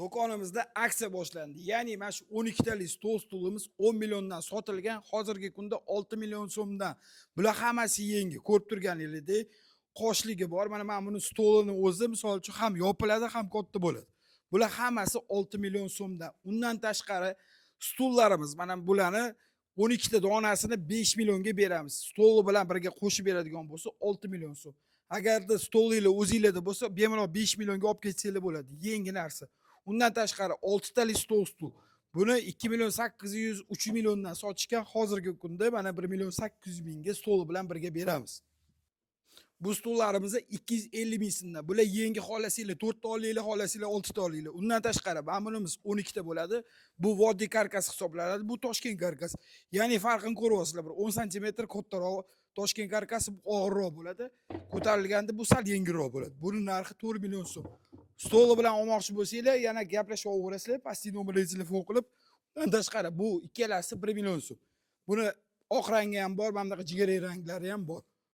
Do'konimizda aksiya boshlandi. Ya'ni mana shu 12 talik stolimiz 10 milliondan sotilgan. Hozirgi kunda 6 million so'mdan. Bular hammasi yangi. Ko'rib turganingizdek, qoshligi bor. Mana men buni stolini o'zi misol uchun ham yopiladi, ham katta bo'ladi. Bular hammasi 6 million so'mdan. Undan tashqari stullarimiz mana bularni 12 ta donasini 5 millionga beramiz. Stoli bilan birga qo'shib beradigan bo'lsa 6 million so'm. Agarda stolinglar o'zingizlarda bo'lsa, bemalol 5 millionga olib ketsanglar bo'ladi. Yangi narsa. Undan tashqari 6 talik stul. Buni 2 million 800, 3 milliondan sotishgan. Hozirgi kunda mana 1 million 800 mingga stol bilan birga beramiz. Bu stullarimizni 250 ming so'mdan. Bular yangi xohlasanglar 4 ta olinglar, xohlasanglar 6 ta olinglar. Undan tashqari bunimiz 12 ta bo'ladi. Bu vodiy karkas hisoblanadi. Bu Toshkent karkas. Ya'ni farqini ko'ryapsizlar. Bir 10 sm kattaroq Toshkent karkasi og'irroq bo'ladi. Ko'tarilganda bu sal yengilroq bo'ladi. Buning narxi 4 million so'm. Stoli bilan olmoqchi bo'lsanglar, yana gaplashib olaverasizlar. Pastki nomerlaringizni telefon qilib. Undan tashqari bu ikkalasi 1 million so'm. Buni oq rangi ham bor, mana bunaqa jigarrang ranglari ham bor.